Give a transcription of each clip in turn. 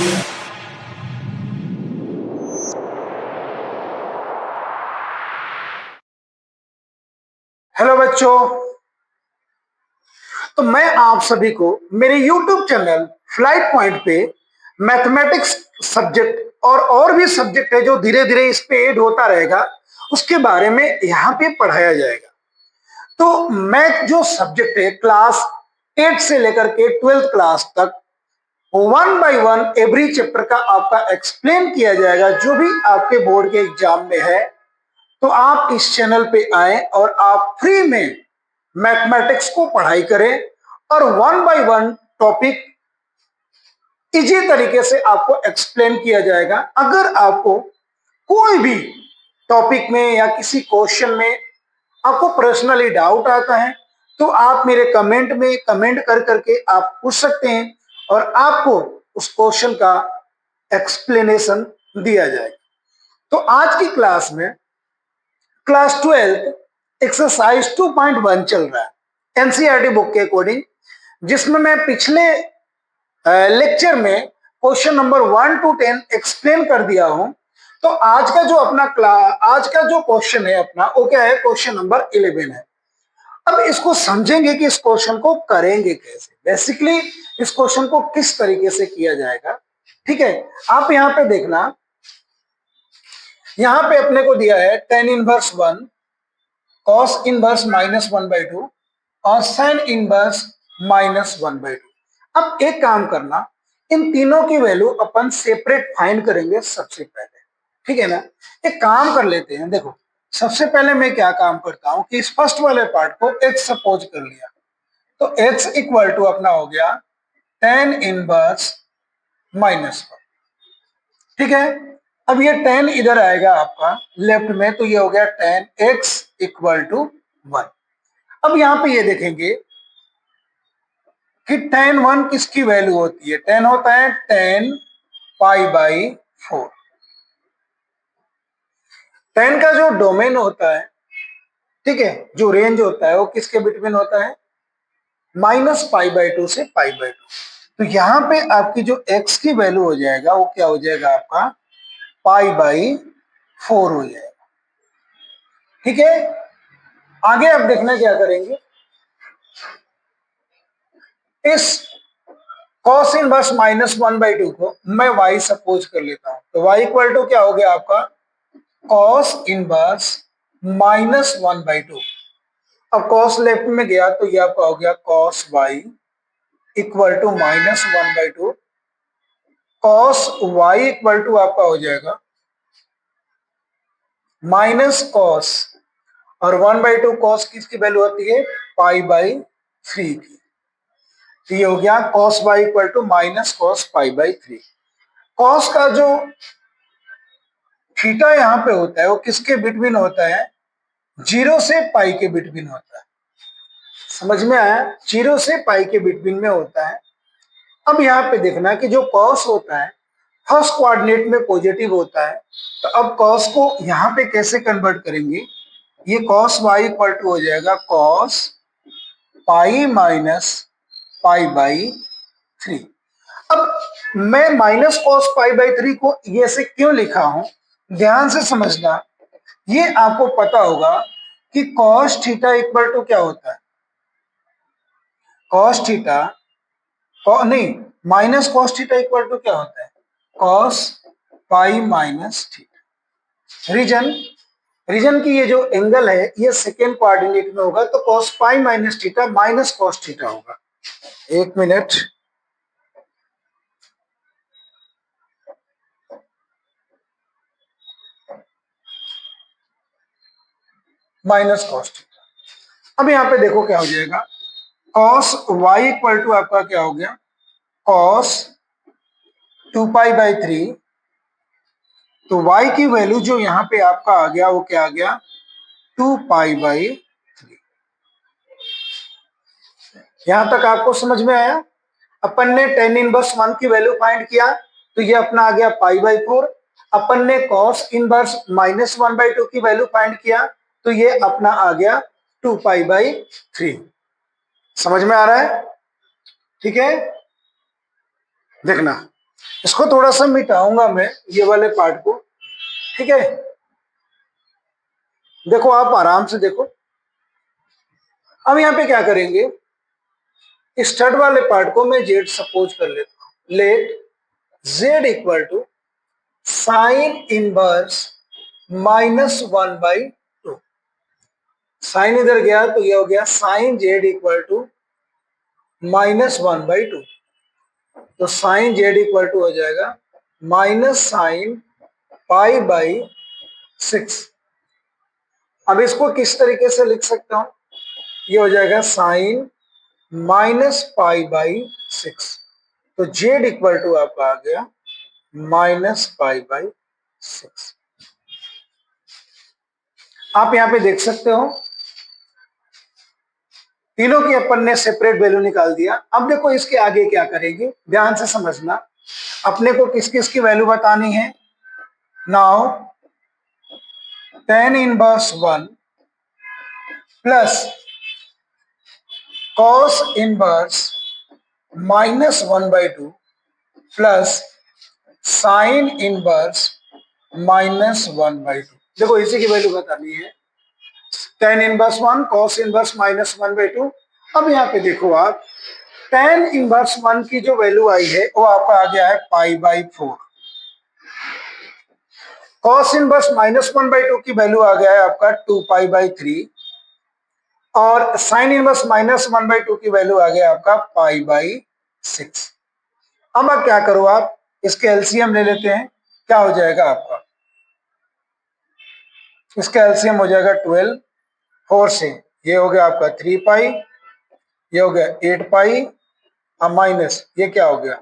Hello बच्चों, तो मैं आप सभी को मेरे YouTube चैनल फ्लाइट पॉइंट पे मैथमेटिक्स सब्जेक्ट और भी सब्जेक्ट है जो धीरे धीरे इस पे ऐड होता रहेगा, उसके बारे में यहाँ पे पढ़ाया जाएगा। तो मैथ जो सब्जेक्ट है क्लास 8 से लेकर के 12th क्लास तक 1 बाय 1 एवरी चैप्टर का आपका एक्सप्लेन किया जाएगा। जो भी आपके बोर्ड के एग्जाम में है तो आप इस चैनल पे आए और आप फ्री में मैथमेटिक्स को पढ़ाई करें और 1 बाय 1 टॉपिक इजी तरीके से आपको एक्सप्लेन किया जाएगा। अगर आपको कोई भी टॉपिक में या किसी क्वेश्चन में आपको पर्सनली डाउट आता है तो आप मेरे कमेंट में कमेंट कर करके आप पूछ सकते हैं और आपको उस क्वेश्चन का एक्सप्लेनेशन दिया जाएगा। तो आज की क्लास में क्लास 12 एक्सरसाइज 2.1 चल रहा है एनसीईआरटी बुक के अकॉर्डिंग, जिसमें मैं पिछले लेक्चर में क्वेश्चन नंबर 1 to 10 एक्सप्लेन कर दिया हूं। तो आज का जो क्वेश्चन है अपना वो क्या है, क्वेश्चन नंबर 11 है। अब इसको समझेंगे कि इस क्वेश्चन को करेंगे कैसे, बेसिकली इस क्वेश्चन को किस तरीके से किया जाएगा। ठीक है, आप यहाँ पे देखना, यहाँ पे अपने को दिया है tan इनवर्स 1, cos इनवर्स -1/2 और sin इनवर्स -1/2। अब एक काम करना, इन तीनों की वैल्यू अपन सेपरेट फाइंड करेंगे सबसे पहले। ठीक है ना, एक काम कर लेते हैं। देखो, सबसे पहले मैं क्या काम करता हूं कि इस फर्स्ट वाले पार्ट को x सपोज कर लिया, तो x इक्वल टू अपना हो गया tan इनवर्स -1। ठीक है, अब ये tan इधर आएगा आपका लेफ्ट में, तो ये हो गया tan x इक्वल टू 1। अब यहां पे ये देखेंगे कि tan 1 किसकी वैल्यू होती है, tan होता है tan π/4। tan का जो डोमेन होता है, ठीक है, जो रेंज होता है वो किसके बिटवीन होता है, -π/2 से π/2। तो यहाँ पे आपकी जो x की वैल्यू हो जाएगा वो क्या हो जाएगा, आपका π/4 हो जाएगा। ठीक है, आगे आप देखना क्या करेंगे, इस cos इनवर्स -1/2 को मैं y सपोज कर लेता हूं, तो y इक्वल टू क्या हो गया आपका cos इनवर्स -1/2। अब cos लेफ्ट में गया तो ये आपका हो गया cos y equal to -1/2। cos y equal to आपका हो जाएगा माइनस cos, और 1/2 cos किसकी वैल्यू होती है, π/3 की। तो ये हो गया cos y equal to minus cos π/3। cos का जो थीटा यहाँ पे होता है वो किसके बिटवीन होता है, 0 से पाई के बिटवीन होता है। समझ में आया, 0 से पाई के बिटवीन में होता है। अब यहाँ पे देखना कि जो cos होता है फर्स्ट कोऑर्डिनेट में पॉजिटिव होता है, तो अब cos को यहाँ पे कैसे कन्वर्ट करेंगे, ये cos y इक्वल टू हो जाएगा cos पाई माइनस π/3। अब मैं माइनस cos π/3 को ये से क्यों लिखा हूं, ध्यान से समझना। ये आपको पता होगा कि cos थीटा इक्वल टू क्या होता है, cos थीटा नहीं, minus cos theta equal to क्या होता है, cos pi minus theta. Reason की ये जो एंगल है ये सेकेंड कोऑर्डिनेट में होगा, तो cos pi minus theta minus cos theta होगा। एक मिनट, माइनस cos थीटा। अब यहाँ पे देखो क्या हो जाएगा, cos y इक्वल टू आपका क्या हो गया cos 2π/3। तो y की वैल्यू जो यहाँ पे आपका आ गया वो क्या आ गया, 2π/3। यहां तक आपको समझ में आया। अपन ने tan इनवर्स 1 की वैल्यू फाइंड किया तो ये अपना आ गया π/4। अपन ने cos इनवर्स -1/2 की वैल्यू फाइंड किया तो ये अपना आ गया 2π/3। समझ में आ रहा है, ठीक है। देखना, इसको थोड़ा सा मिटाऊंगा मैं, ये वाले पार्ट को। ठीक है, देखो आप आराम से देखो। अब यहाँ पे क्या करेंगे, इस थर्ड वाले पार्ट को मैं जेड सपोज कर लेता हूं। Let z equal to sine inverse -1/2। Sine इधर गया तो ये हो गया साइन जेड इक्वल टू -1/2। तो साइन जेड इक्वल टू हो जाएगा -sin π/6। अब इसको किस तरीके से लिख सकता हूं, ये हो जाएगा साइन -π/6। तो जेड इक्वल टू आपका आ गया -π/6। आप यहां पे देख सकते हो तीनों की अपन ने सेपरेट वैल्यू निकाल दिया। अब देखो इसके आगे क्या करेंगे, ध्यान से समझना। अपने को किस किस की वैल्यू बतानी है। Now tan inverse 1 plus cos inverse -1/2 plus sign inverse -1/2। देखो इसी की वैल्यू बतानी है, tan इनवर्स 1 cos इनवर्स -1/2। अब यहाँ पे देखो आप, tan इनवर्स 1 की जो वैल्यू आई है वो आपका आ गया है π/4। cos इनवर्स -1/2 की वैल्यू आ गया है आपका 2π/3 और साइन इनवर्स -1/2 की वैल्यू आ गया आपका π/6। अब आप क्या करो, आप इसके एलसीएम ले लेते हैं। क्या हो जाएगा आपका, इसका एलसीएम हो जाएगा 12। 4 से ये हो गया आपका 3π, ये हो गया 8π और माइनस ये क्या हो गया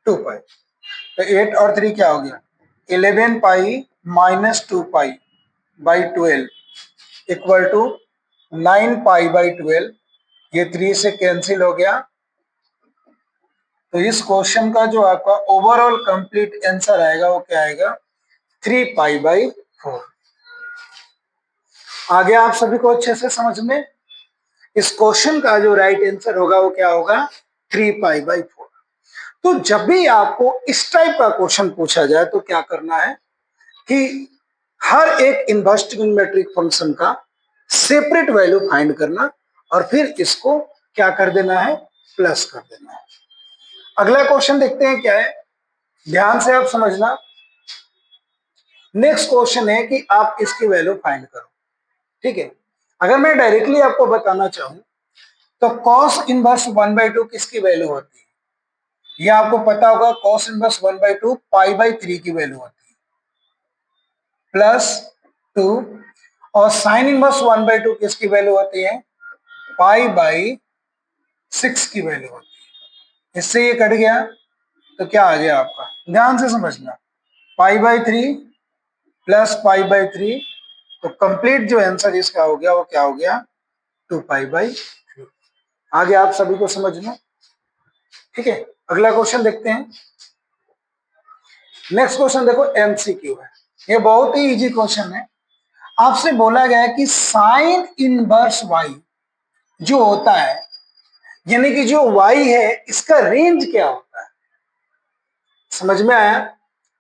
2π। तो 8 और 3 क्या हो गया 11π - 2π/12 इक्वल टू 9π/12। ये 3 से कैंसिल हो गया। तो इस क्वेश्चन का जो आपका ओवरऑल कंप्लीट आंसर आएगा वो क्या आएगा 3π/4। आगे आप सभी को अच्छे से समझ में, इस क्वेश्चन का जो राइट आंसर होगा वो क्या होगा 3π/4। तो जब भी आपको इस टाइप का क्वेश्चन पूछा जाए तो क्या करना है कि हर एक इनवर्स ट्रिग्नोमेट्रिक फंक्शन का सेपरेट वैल्यू फाइंड करना और फिर इसको क्या कर देना है प्लस कर देना है। अगला क्वेश्चन देखते हैं क्या है, ध्यान से आप समझना। नेक्स्ट क्वेश्चन है कि आप इसकी वैल्यू फाइंड करो। ठीक है, अगर मैं डायरेक्टली आपको बताना चाहूं तो cos इनवर्स 1/2 किसकी वैल्यू होती है, ये आपको पता होगा। cos इनवर्स 1/2 π/3 की वैल्यू होती है प्लस 2, और साइन इनवर्स 1/2 किसकी वैल्यू होती है π/6 की वैल्यू होती है। इससे ये कट गया तो क्या आ गया आपका, ध्यान से समझना, π/3 प्लस π/3। तो कंप्लीट जो आंसर इसका हो गया वो क्या हो गया 2π/3। आगे आप सभी को समझना। ठीक है, अगला क्वेश्चन देखते हैं। नेक्स्ट क्वेश्चन देखो एमसीक्यू है, ये बहुत ही इजी क्वेश्चन है। आपसे बोला गया है कि साइन इनवर्स वाई जो होता है, यानी कि जो वाई है इसका रेंज क्या होता है, समझ में आया।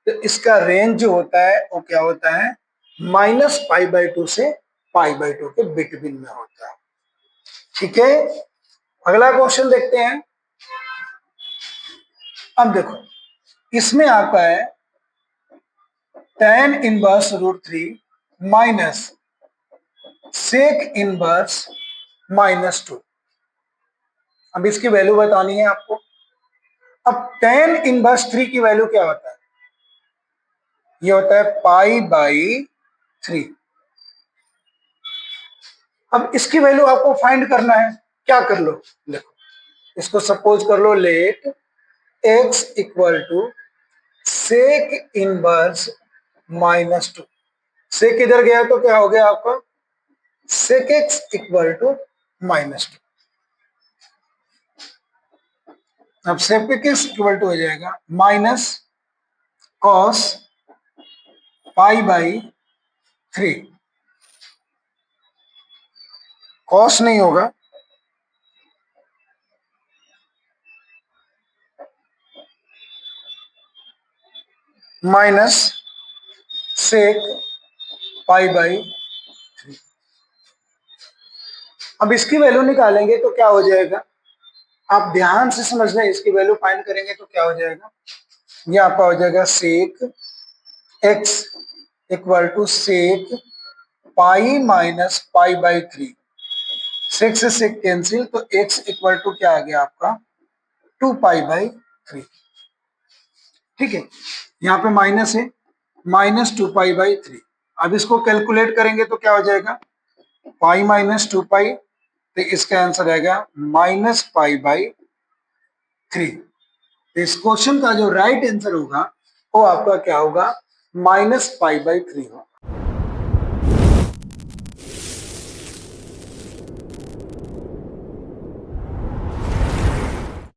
तो इसका रेंज जो होता है वो क्या होता है -π/2 से π/2 के बिटवीन में होता है। ठीक है, अगला क्वेश्चन देखते हैं। अब देखो इसमें आपका है tan inverse √3 minus sec inverse -2। अब इसकी वैल्यू बतानी है आपको। अब tan इनवर्स 3 की वैल्यू क्या होता है, ये होता है π/3। अब इसकी वैल्यू आपको फाइंड करना है, क्या कर लो, देखो इसको सपोज कर लो let x equal to sec inverse -2। Sec इधर गया तो क्या हो गया आपका सेक x इक्वल टू -2। अब सेक x इक्वल टू हो जाएगा माइनस कॉस π/3। कॉस नहीं होगा, माइनस सेक पाई बाई 3। अब इसकी वैल्यू निकालेंगे तो क्या हो जाएगा, आप ध्यान से समझ लें, इसकी वैल्यू फाइंड करेंगे तो क्या हो जाएगा, ये आपका हो जाएगा sec x equal to sec pi minus pi by 3। Sec से सेक कैंसिल, तो एक्स इक्वल टू क्या आ गया आपका 2 पाई बाई 3। ठीक है, यहाँ पे माइनस है, माइनस 2 पाई बाई 3। अब इसको कैलकुलेट करेंगे तो क्या हो जाएगा, पाई माइनस 2 पाई, तो इसका आंसर आएगा माइनस पाई बाई 3। इस क्वेश्चन का जो राइट आंसर होगा वो आपका क्या होगा, माइनस पाई बाई 3 होगा।